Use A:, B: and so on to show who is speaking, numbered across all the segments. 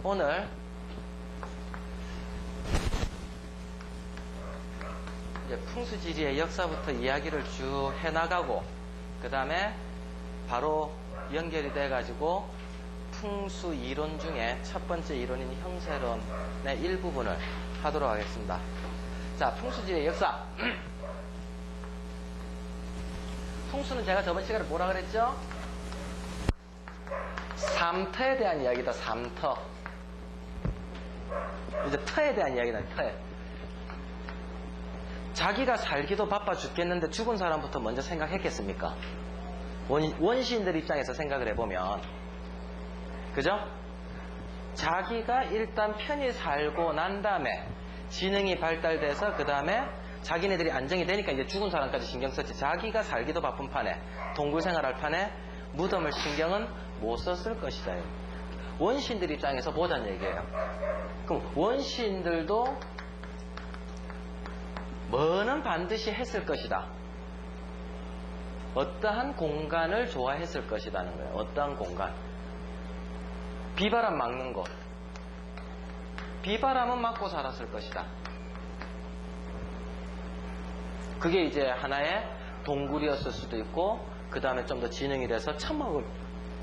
A: 오늘 이제 풍수지리의 역사부터 이야기를 쭉 해나가고 그 다음에 바로 연결이 돼가지고 풍수 이론 중에 첫 번째 이론인 형세론의 일부분을 하도록 하겠습니다. 자, 풍수지리의 역사. 풍수는 제가 저번 시간에 뭐라 그랬죠? 삼터에 대한 이야기다. 삼터. 이제 터에 대한 이야기다. 터에. 자기가 살기도 바빠 죽겠는데 죽은 사람부터 먼저 생각했겠습니까? 원시인들 입장에서 생각을 해보면, 그죠? 자기가 일단 편히 살고 난 다음에 지능이 발달돼서 그 다음에 자기네들이 안정이 되니까 이제 죽은 사람까지 신경 썼지. 자기가 살기도 바쁜 판에, 동굴 생활할 판에 무덤을 신경은 못 썼을 것이다. 원시인들 입장에서 보자는 얘기예요. 그럼 원시인들도 뭐는 반드시 했을 것이다. 어떠한 공간을 좋아했을 것이라는 거예요. 어떠한 공간. 비바람 막는 곳. 비바람은 막고 살았을 것이다. 그게 이제 하나의 동굴이었을 수도 있고, 그 다음에 좀 더 진흥이 돼서 천막을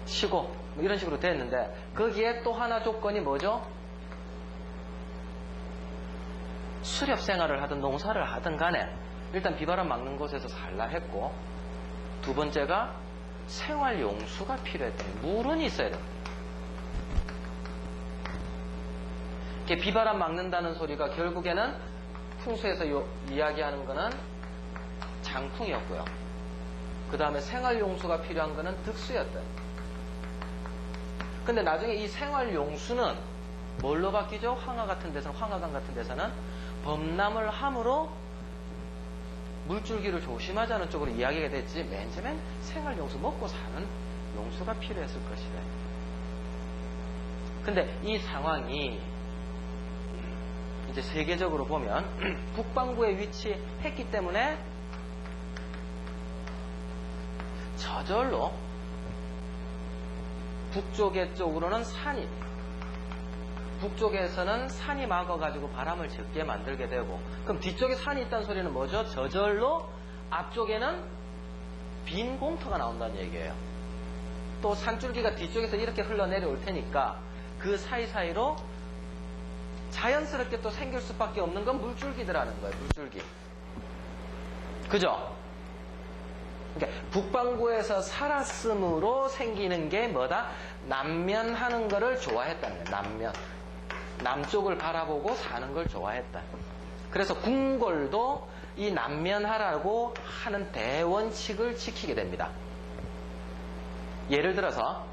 A: 치고 뭐 이런 식으로 됐는데, 거기에 또 하나 조건이 뭐죠? 수렵 생활을 하든 농사를 하든 간에 일단 비바람 막는 곳에서 살라 했고, 두 번째가 생활 용수가 필요했다. 물은 있어야 돼. 이렇게 비바람 막는다는 소리가 결국에는 풍수에서 이야기하는 거는 장풍이었고요. 그 다음에 생활용수가 필요한 거는 득수였다. 근데 나중에 이 생활용수는 뭘로 바뀌죠? 황하 같은 데서는, 황하강 같은 데서는 범람을 함으로 물줄기를 조심하자는 쪽으로 이야기가 됐지, 맨 처음엔 생활용수, 먹고 사는 용수가 필요했을 것이다. 근데 이 상황이 이제 세계적으로 보면 북반구에 위치했기 때문에 저절로 북쪽의 쪽으로는 산이, 북쪽에서는 산이 막아가지고 바람을 적게 만들게 되고, 그럼 뒤쪽에 산이 있다는 소리는 뭐죠? 저절로 앞쪽에는 빈 공터가 나온다는 얘기예요. 또 산줄기가 뒤쪽에서 이렇게 흘러내려올 테니까 그 사이사이로 자연스럽게 또 생길 수밖에 없는 건 물줄기들하는 거예요. 물줄기. 그죠? 그러니까 북반구에서 살았으므로 생기는 게 뭐다? 남면하는 거를 좋아했다는 거예요. 남면. 남쪽을 바라보고 사는 걸 좋아했다. 그래서 궁궐도 이 남면하라고 하는 대원칙을 지키게 됩니다. 예를 들어서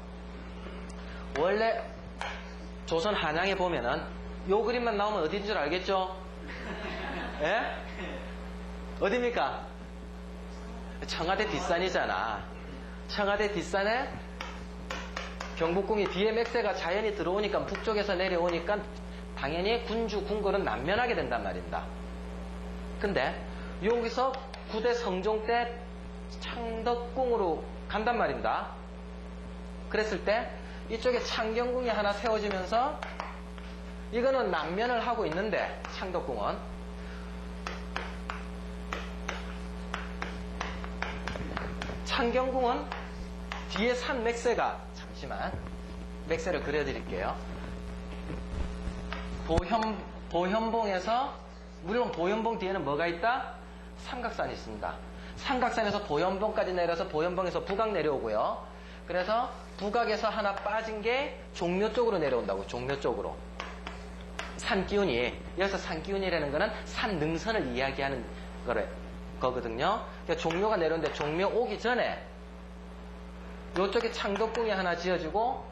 A: 원래 조선 한양에 보면은 요 그림만 나오면 어디인 줄 알겠죠? 예? 어디입니까? 청와대 뒷산이잖아. 청와대 뒷산에 경복궁이 뒤에 맥세가 자연히 들어오니까 북쪽에서 내려오니까 당연히 군주, 궁궐은 남면하게 된단 말입니다. 근데 여기서 구대 성종 때 창덕궁으로 간단 말입니다. 그랬을 때 이쪽에 창경궁이 하나 세워지면서 이거는 남면을 하고 있는데, 창덕궁은 창경궁은 뒤에 산 맥세가, 잠시만 맥세를 그려드릴게요. 보현봉에서, 물론 보현봉 뒤에는 뭐가 있다? 삼각산이 있습니다. 삼각산에서 보현봉까지 내려서 보현봉에서 북악 내려오고요. 그래서 북악에서 하나 빠진 게 종묘 쪽으로 내려온다고. 종묘 쪽으로. 산기운이, 여기서 산기운이라는 거는 산 능선을 이야기하는 거거든요. 그러니까 종묘가 내려오는데 종묘 오기 전에 이쪽에 창덕궁이 하나 지어지고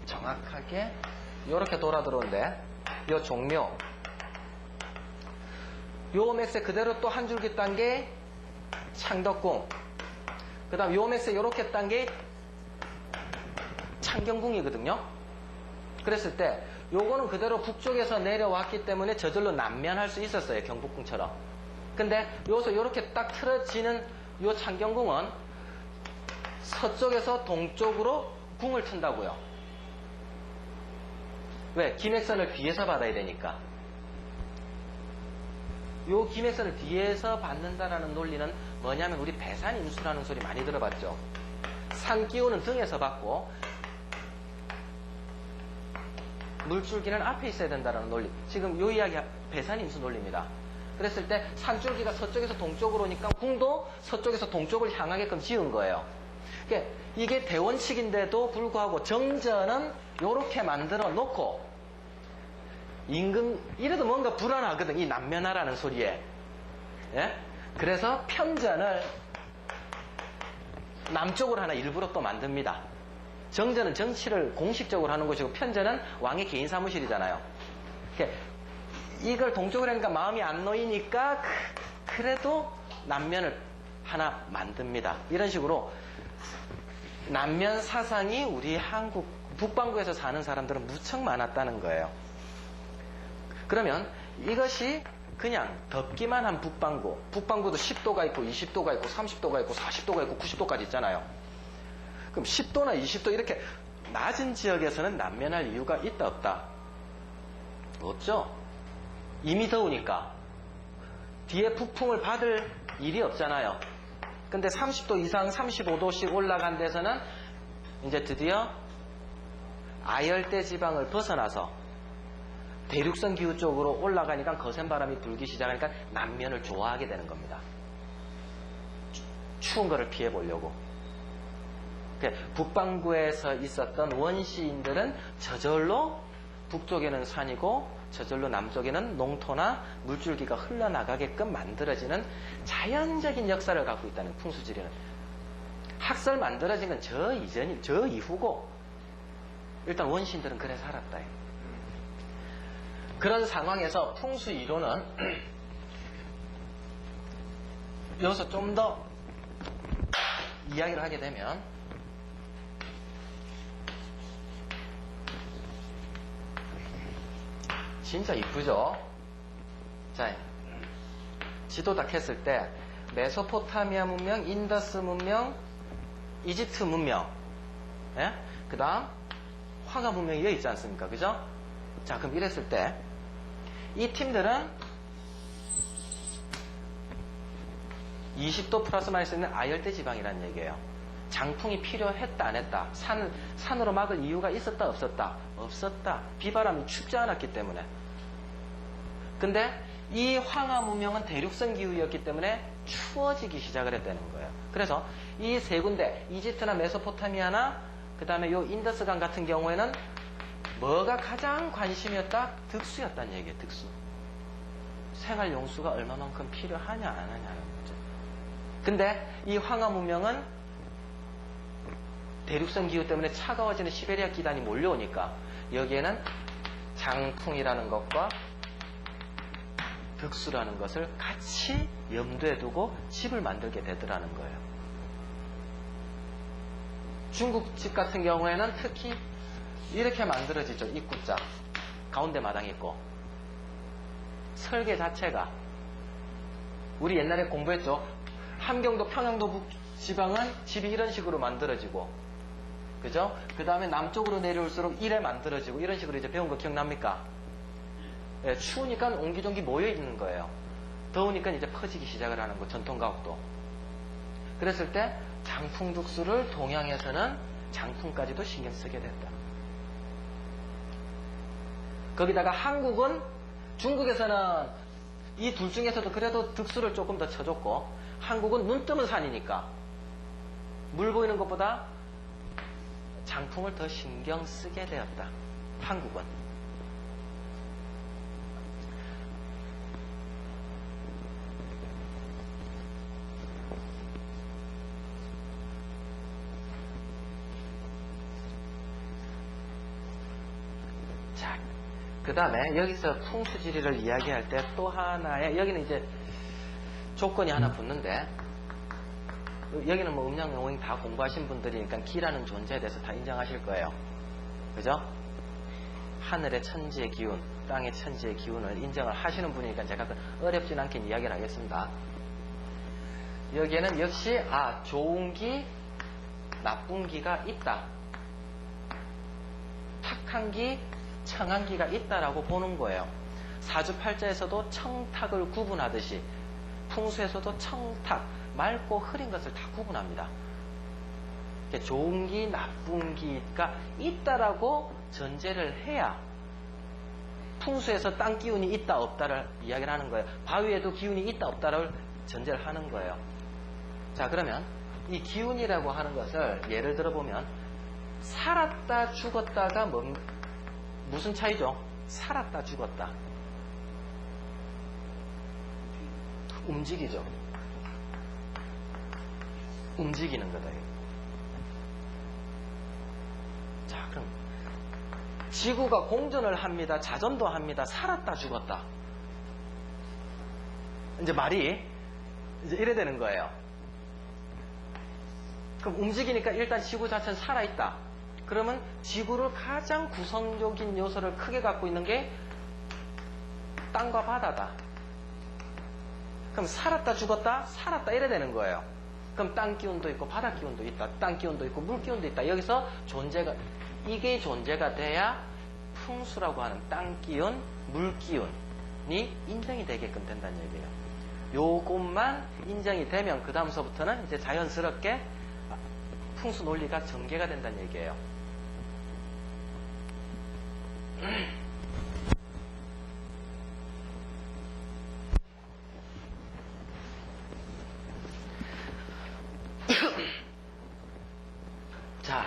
A: 정확하게 이렇게 돌아 들어오는데, 요 종묘, 요 맥세 그대로 또 한 줄기 딴 게 창덕궁, 그 다음 요 맥세 요렇게 딴 게 창경궁이거든요. 그랬을 때 요거는 그대로 북쪽에서 내려왔기 때문에 저절로 남면할 수 있었어요. 경복궁처럼. 근데 여기서 요렇게 딱 틀어지는 요 창경궁은 서쪽에서 동쪽으로 궁을 튼다고요. 왜? 기맥선을 뒤에서 받아야 되니까. 요 기맥선을 뒤에서 받는다라는 논리는 뭐냐면 우리 배산임수라는 소리 많이 들어봤죠. 산 기운은 등에서 받고 물줄기는 앞에 있어야 된다는 논리. 지금 요 이야기 배산임수 논리입니다. 그랬을 때 산줄기가 서쪽에서 동쪽으로 오니까 궁도 서쪽에서 동쪽을 향하게끔 지은 거예요. 그러니까 이게 대원칙인데도 불구하고 정전은 요렇게 만들어 놓고 임금 이래도 뭔가 불안하거든. 이 남면하라는 소리에. 예? 그래서 편전을 남쪽으로 하나 일부러 또 만듭니다. 정전은 정치를 공식적으로 하는 것이고 편전은 왕의 개인 사무실이잖아요. 이걸 동쪽으로 하니까 마음이 안 놓이니까 그래도 남면을 하나 만듭니다. 이런 식으로 남면 사상이 우리 한국 북반구에서 사는 사람들은 무척 많았다는 거예요. 그러면 이것이 그냥 덥기만 한 북반구, 북반구도 10도가 있고 20도가 있고 30도가 있고 40도가 있고 90도까지 있잖아요. 그럼 10도나 20도 이렇게 낮은 지역에서는 남면할 이유가 있다 없다? 없죠. 이미 더우니까 뒤에 북풍을 받을 일이 없잖아요. 근데 30도 이상 35도씩 올라간 데서는 이제 드디어 아열대 지방을 벗어나서 대륙선 기후 쪽으로 올라가니까 거센 바람이 불기 시작하니까 남면을 좋아하게 되는 겁니다. 추운 거를 피해 보려고. 북반구에서 있었던 원시인들은 저절로 북쪽에는 산이고 저절로 남쪽에는 농토나 물줄기가 흘러나가게끔 만들어지는 자연적인 역사를 갖고 있다는 풍수지리는. 학설 만들어진 건 저 이전이, 저 이후고 일단 원시인들은 그래 살았다. 그런 상황에서 풍수 이론은 여기서 좀 더 이야기를 하게 되면 진짜 이쁘죠? 자, 지도 딱 했을 때 메소포타미아 문명, 인더스 문명, 이집트 문명, 예? 그 다음 화가 문명이 여기 있지 않습니까? 그죠? 자, 그럼 이랬을 때 이 팀들은 20도 플러스 마이너스 있는 아열대 지방이라는 얘기예요. 장풍이 필요했다 안 했다. 산으로 막을 이유가 있었다 없었다? 없었다. 비바람이 춥지 않았기 때문에. 근데 이 황하 문명은 대륙선 기후였기 때문에 추워지기 시작을 했다는 거예요. 그래서 이 세 군데 이집트나 메소포타미아나 그 다음에 요 인더스강 같은 경우에는 뭐가 가장 관심이었다? 득수였다는 얘기예요. 득수. 생활 용수가 얼마만큼 필요하냐 안 하냐는 문제. 근데 이 황하 문명은 대륙선 기후 때문에 차가워지는 시베리아 기단이 몰려오니까 여기에는 장풍이라는 것과 득수라는 것을 같이 염두에 두고 집을 만들게 되더라는 거예요. 중국집 같은 경우에는 특히 이렇게 만들어지죠. 입구자 가운데 마당이 있고 설계 자체가 우리 옛날에 공부했죠. 함경도 평양도 북지방은 집이 이런 식으로 만들어지고 그죠? 그 다음에 남쪽으로 내려올수록 이래 만들어지고 이런 식으로 이제 배운 거 기억납니까? 예, 추우니까 옹기종기 모여 있는 거예요. 더우니까 이제 퍼지기 시작을 하는 거, 전통가옥도. 그랬을 때 장풍둑수를 동양에서는 장풍까지도 신경 쓰게 됐다. 거기다가 한국은 중국에서는 이 둘 중에서도 그래도 득수를 조금 더 쳐줬고 한국은 눈 뜨면 산이니까 물 보이는 것보다 장풍을 더 신경 쓰게 되었다. 한국은. 자, 그 다음에 여기서 풍수지리를 이야기할 때 또 하나의 여기는 이제 조건이 하나 붙는데 여기는 뭐 음양영웅 다 공부하신 분들이니까 기라는 존재에 대해서 다 인정하실 거예요. 그죠? 하늘의 천지의 기운, 땅의 천지의 기운을 인정을 하시는 분이니까 제가 어렵진 않게 이야기를 하겠습니다. 여기에는 역시 좋은 기, 나쁜 기가 있다. 탁한 기, 청한기가 있다라고 보는 거예요. 사주팔자에서도 청탁을 구분하듯이 풍수에서도 청탁, 맑고 흐린 것을 다 구분합니다. 좋은 기, 나쁜 기가 있다라고 전제를 해야 풍수에서 땅 기운이 있다 없다를 이야기를 하는 거예요. 바위에도 기운이 있다 없다를 전제를 하는 거예요. 자, 그러면 이 기운이라고 하는 것을 예를 들어보면 살았다 죽었다가 무슨 차이죠? 살았다 죽었다. 움직이죠. 움직이는 거다. 자, 그럼 지구가 공전을 합니다. 자전도 합니다. 살았다 죽었다. 이제 말이 이제 이래 되는 거예요. 그럼 움직이니까 일단 지구 자체는 살아있다. 그러면 지구를 가장 구성적인 요소를 크게 갖고 있는 게 땅과 바다다. 그럼 살았다 죽었다 살았다 이래 되는 거예요. 그럼 땅 기운도 있고 바다 기운도 있다. 땅 기운도 있고 물 기운도 있다. 여기서 이게 존재가 돼야 풍수라고 하는 땅 기운, 물 기운이 인정이 되게끔 된다는 얘기예요. 요것만 인정이 되면 그 다음서부터는 이제 자연스럽게 풍수 논리가 전개가 된다는 얘기예요. 자,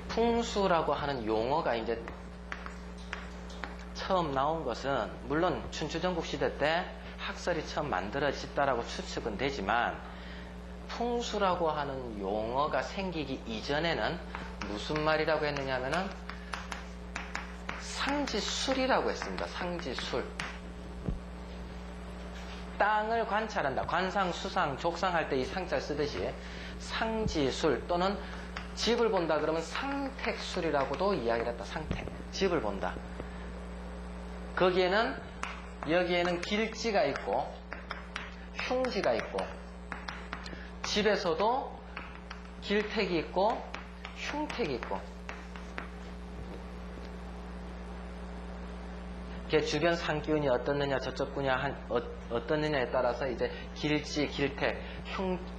A: 풍수라고 하는 용어가 이제 처음 나온 것은 물론 춘추전국 시대 때 학설이 처음 만들어졌다라고 추측은 되지만 풍수라고 하는 용어가 생기기 이전에는 무슨 말이라고 했느냐 하면은 상지술이라고 했습니다. 상지술. 땅을 관찰한다. 관상, 수상, 족상할 때 이 상자를 쓰듯이 상지술 또는 집을 본다 그러면 상택술이라고도 이야기를 했다. 상택. 집을 본다. 여기에는 길지가 있고 흉지가 있고 집에서도 길택이 있고 흉택이 있고 주변 상기운이 어떻느냐 저쪽느냐 어떻느냐에 따라서 이제 길지, 길택,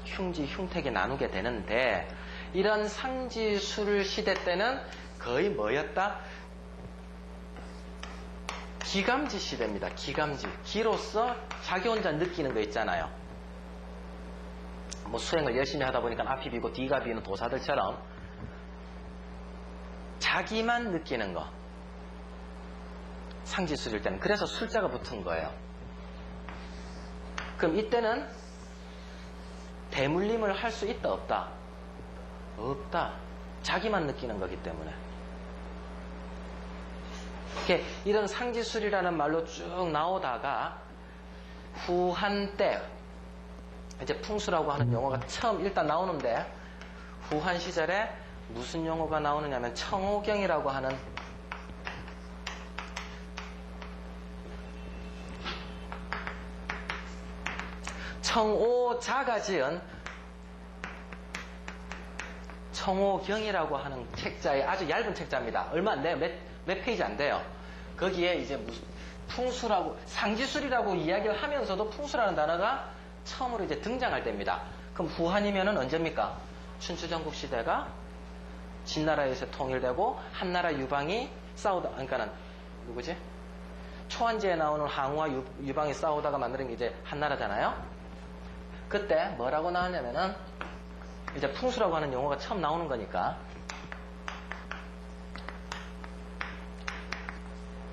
A: 흉지, 흉택이 나누게 되는데 이런 상지술 시대 때는 거의 뭐였다? 기감지 시대입니다. 기감지. 기로서 자기 혼자 느끼는 거 있잖아요. 뭐 수행을 열심히 하다 보니까 앞이 비고 뒤가 비는 도사들처럼 자기만 느끼는 거. 상지술일 때는. 그래서 술자가 붙은 거예요. 그럼 이때는 대물림을 할 수 있다 없다? 없다. 자기만 느끼는 거기 때문에. 이런 상지술이라는 말로 쭉 나오다가 후한 때 이제 풍수라고 하는 용어가 처음 일단 나오는데 후한 시절에 무슨 용어가 나오느냐면 청호경이라고 하는 청오자가 지은 청호경이라고 하는 책자에 아주 얇은 책자입니다. 얼마 안 돼요. 몇 페이지 안 돼요. 거기에 이제 무슨 풍수라고 상지술이라고 이야기를 하면서도 풍수라는 단어가 처음으로 이제 등장할 때입니다. 그럼 후한이면은 언제입니까? 춘추전국 시대가 진나라에서 통일되고 한나라 유방이 싸우다 그러니까는 누구지? 초한지에 나오는 항우와 유방이 싸우다가 만드는 게 이제 한나라잖아요. 그때 뭐라고 나왔냐면은 이제 풍수라고 하는 용어가 처음 나오는 거니까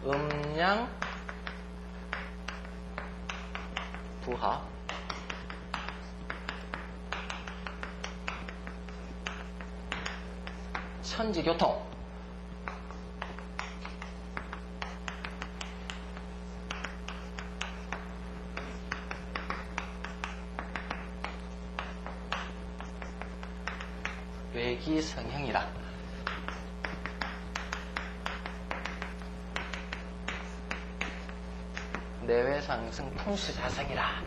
A: 음양 부하 천지교통 외기성형이라 내외상승 풍수자성이라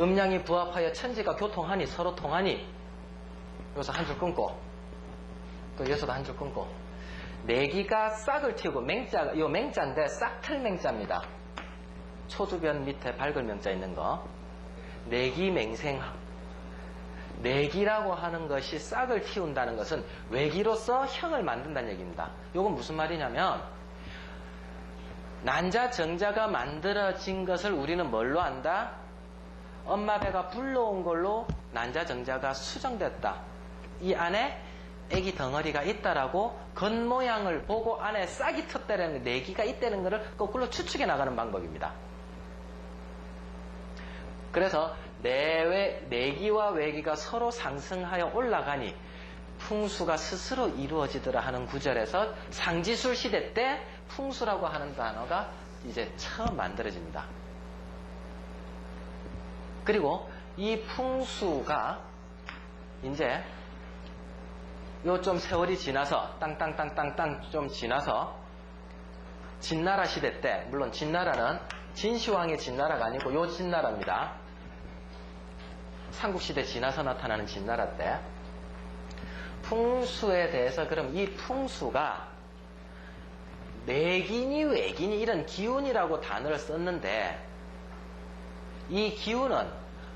A: 음양이 부합하여 천지가 교통하니 서로 통하니 여기서 한 줄 끊고 또 여기서도 한 줄 끊고 내기가 싹을 틔우고 맹자 요 맹자인데 싹틀 맹자입니다. 초두변 밑에 밝을 명자 있는 거 내기맹생 내기라고 하는 것이 싹을 틔운다는 것은 외기로서 형을 만든다는 얘기입니다. 이건 무슨 말이냐면 난자 정자가 만들어진 것을 우리는 뭘로 안다? 엄마 배가 불러온 걸로 난자 정자가 수정됐다. 이 안에 애기 덩어리가 있다라고 겉모양을 보고 안에 싹이 텄다는 내기가 있다는 것을 거꾸로 추측해 나가는 방법입니다. 그래서 내기와 외기가 서로 상승하여 올라가니 풍수가 스스로 이루어지더라 하는 구절에서 상지술 시대 때 풍수라고 하는 단어가 이제 처음 만들어집니다. 그리고 이 풍수가 이제 요 좀 세월이 지나서 땅땅땅땅땅 좀 지나서 진나라 시대 때 물론 진나라는 진시황의 진나라가 아니고 요 진나라입니다. 삼국시대 지나서 나타나는 진나라 때 풍수에 대해서 그럼 이 풍수가 내기니 외기니 이런 기운이라고 단어를 썼는데 이 기운은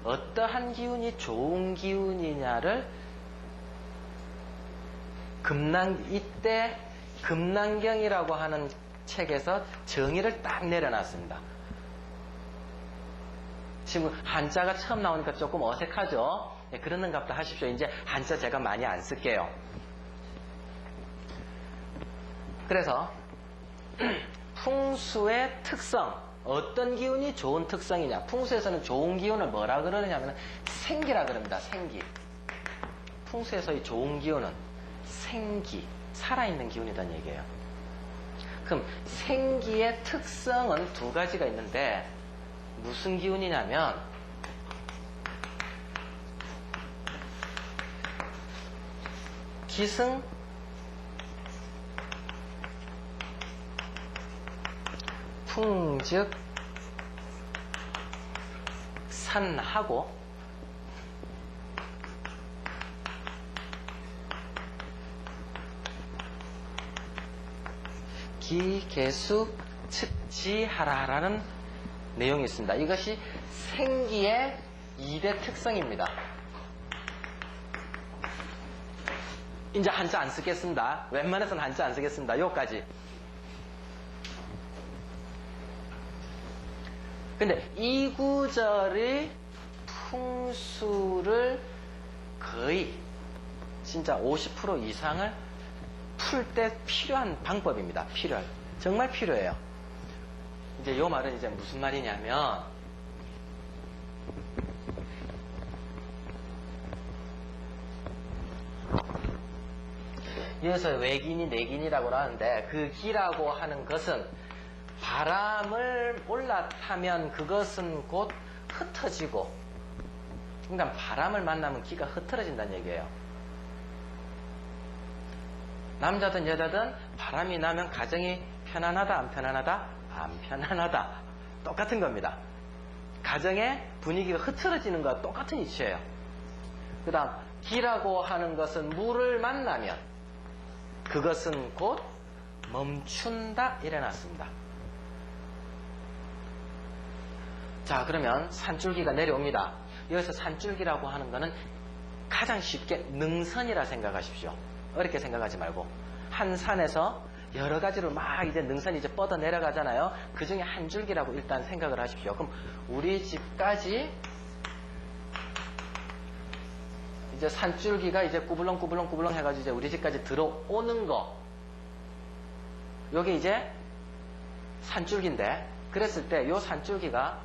A: 어떠한 기운이 좋은 기운이냐를 이때 금난경이라고 하는 책에서 정의를 딱 내려놨습니다. 지금 한자가 처음 나오니까 조금 어색하죠? 네, 그러는가 보다 하십시오. 이제 한자 제가 많이 안 쓸게요. 그래서 풍수의 특성, 어떤 기운이 좋은 특성이냐? 풍수에서는 좋은 기운을 뭐라 그러느냐면 생기라 그럽니다. 생기. 풍수에서의 좋은 기운은 생기, 살아있는 기운이란 얘기예요. 그럼 생기의 특성은 두 가지가 있는데 무슨 기운이냐면 기승, 풍즉, 산하고 기계수 측지하라라는 내용이 있습니다. 이것이 생기의 2대 특성입니다. 이제 한자 안 쓰겠습니다. 웬만해서는 한자 안 쓰겠습니다. 요까지. 근데 이 구절의 풍수를 거의 진짜 50% 이상을 풀 때 필요한 방법입니다. 정말 필요해요. 이제 요 말은 이제 무슨 말이냐면 여기서 외긴이 내긴이라고 하는데 그 기라고 하는 것은 바람을 올라타면 그것은 곧 흩어지고 그러니까 바람을 만나면 기가 흐트러진다는 얘기예요. 남자든 여자든 바람이 나면 가정이 편안하다 안 편안하다? 안 편안하다. 똑같은 겁니다. 가정의 분위기가 흐트러지는 것과 똑같은 이치예요. 그 다음 기라고 하는 것은 물을 만나면 그것은 곧 멈춘다 이래놨습니다. 자 그러면 산줄기가 내려옵니다. 여기서 산줄기라고 하는 것은 가장 쉽게 능선이라 생각하십시오. 어렵게 생각하지 말고 한 산에서 여러 가지로 막 이제 능선이 이제 뻗어 내려가잖아요. 그 중에 한 줄기라고 일단 생각을 하십시오. 그럼 우리 집까지 이제 산줄기가 이제 꾸불렁꾸불렁 해가지고 이제 우리 집까지 들어오는 거. 요게 이제 산줄기인데 그랬을 때 요 산줄기가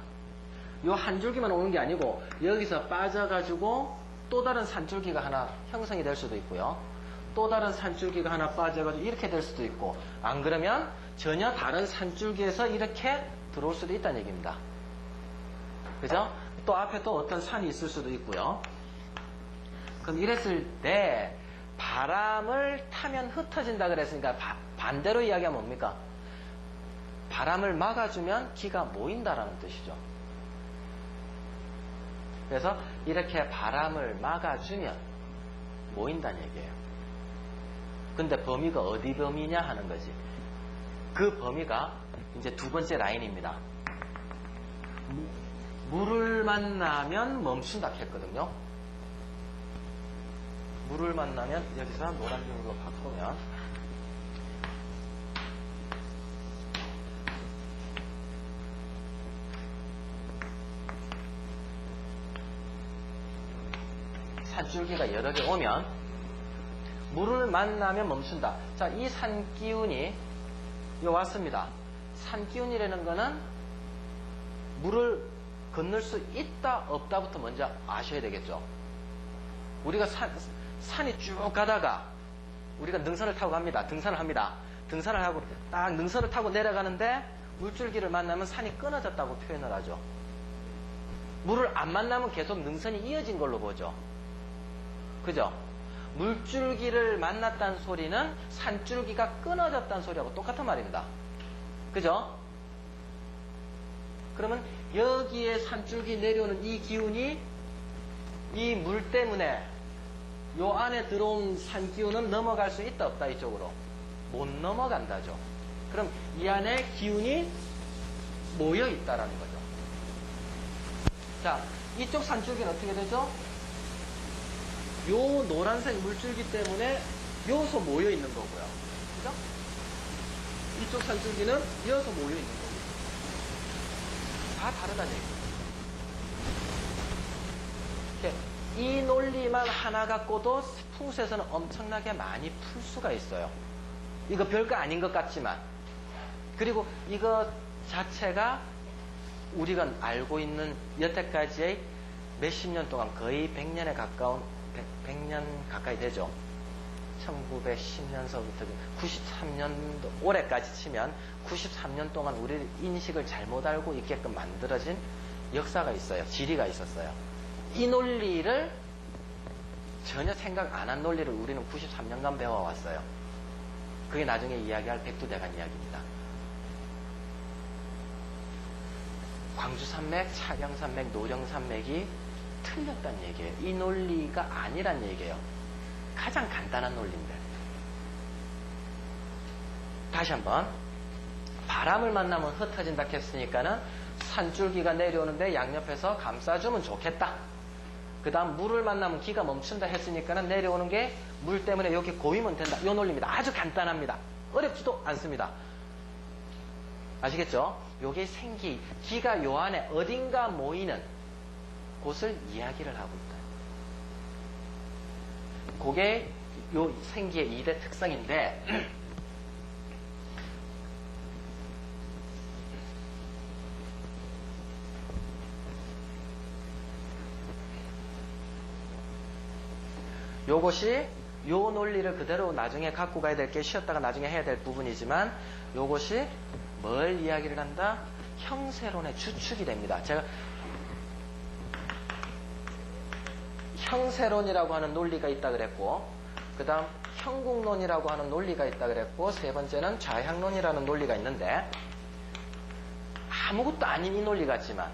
A: 요 한 줄기만 오는 게 아니고 여기서 빠져가지고 또 다른 산줄기가 하나 형성이 될 수도 있고요. 또 다른 산줄기가 하나 빠져가지고 이렇게 될 수도 있고 안 그러면 전혀 다른 산줄기에서 이렇게 들어올 수도 있다는 얘기입니다. 그죠? 또 앞에 또 어떤 산이 있을 수도 있고요. 그럼 이랬을 때 바람을 타면 흩어진다 그랬으니까 반대로 이야기하면 뭡니까? 바람을 막아주면 기가 모인다라는 뜻이죠. 그래서 이렇게 바람을 막아주면 모인다는 얘기예요. 근데 범위가 어디 범위냐 하는 거지. 그 범위가 이제 두 번째 라인입니다. 물을 만나면 멈춘다 했거든요. 물을 만나면 여기서 노란색으로 바꾸면 산줄기가 여러 개 오면 물을 만나면 멈춘다. 자, 이 산기운이 왔습니다. 산기운이라는 거는 물을 건널 수 있다 없다부터 먼저 아셔야 되겠죠. 우리가 산이 쭉 가다가 우리가 능선을 타고 갑니다. 등산을 합니다. 등산을 하고 딱 능선을 타고 내려가는데 물줄기를 만나면 산이 끊어졌다고 표현을 하죠. 물을 안 만나면 계속 능선이 이어진 걸로 보죠. 그죠? 물줄기를 만났다는 소리는 산줄기가 끊어졌다는 소리하고 똑같은 말입니다. 그죠? 그러면 여기에 산줄기 내려오는 이 기운이 이 물 때문에 요 안에 들어온 산기운은 넘어갈 수 있다 없다 이쪽으로? 못 넘어간다죠. 그럼 이 안에 기운이 모여 있다라는 거죠. 자, 이쪽 산줄기는 어떻게 되죠? 요 노란색 물줄기 때문에 여기서 모여 있는 거고요. 그죠? 이쪽 산줄기는 여기서 모여 있는 거고요. 다 다르다는 얘기예요. 이 논리만 하나 갖고도 풍수에서는 엄청나게 많이 풀 수가 있어요. 이거 별거 아닌 것 같지만. 그리고 이거 자체가 우리가 알고 있는 여태까지의 몇십 년 동안 거의 100년에 가까운 100년 가까이 되죠. 1910년서부터 93년도 올해까지 치면 93년 동안 우리 인식을 잘못 알고 있게끔 만들어진 역사가 있어요. 지리가 있었어요. 이 논리를 전혀 생각 안 한 논리를 우리는 93년간 배워왔어요. 그게 나중에 이야기할 백두대간 이야기입니다. 광주산맥, 차경산맥, 노령산맥이 틀렸다는 얘기예요. 이 논리가 아니란 얘기예요. 가장 간단한 논리인데. 다시 한번 바람을 만나면 흩어진다 했으니까는 산줄기가 내려오는데 양옆에서 감싸주면 좋겠다. 그 다음 물을 만나면 기가 멈춘다 했으니까는 내려오는 게 물 때문에 여기 고이면 된다. 이 논리입니다. 아주 간단합니다. 어렵지도 않습니다. 아시겠죠? 요게 생기, 기가 요 안에 어딘가 모이는 곳을 이야기를 하고 있다. 그게 요 생기의 2대 특성인데 요것이 요 논리를 그대로 나중에 갖고 가야 될 게 쉬었다가 나중에 해야 될 부분이지만 요것이 뭘 이야기를 한다? 형세론의 주축이 됩니다. 제가 형세론이라고 하는 논리가 있다 그랬고 그 다음 형국론이라고 하는 논리가 있다 그랬고 세 번째는 좌향론이라는 논리가 있는데 아무것도 아닌 이 논리 같지만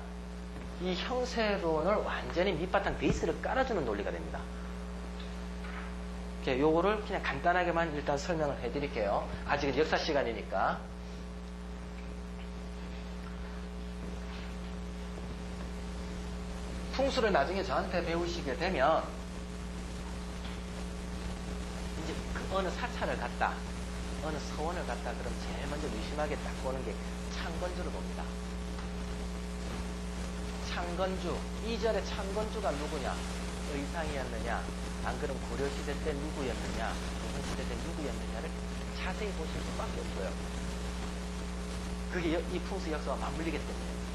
A: 이 형세론을 완전히 밑바탕 베이스를 깔아주는 논리가 됩니다. 요거를 그냥 간단하게만 일단 설명을 해드릴게요. 아직은 역사 시간이니까. 풍수를 나중에 저한테 배우시게 되면 이제 그 어느 사찰을 갔다, 어느 서원을 갔다 그럼 제일 먼저 유심하게 딱 보는 게 창건주를 봅니다. 창건주, 2절에 창건주가 누구냐? 의상이었느냐? 안 그럼 고려시대 때 누구였느냐, 조선시대 때 누구였느냐를 자세히 보실 수밖에 없어요. 그게 이 풍수 역사와 맞물리기 때문에.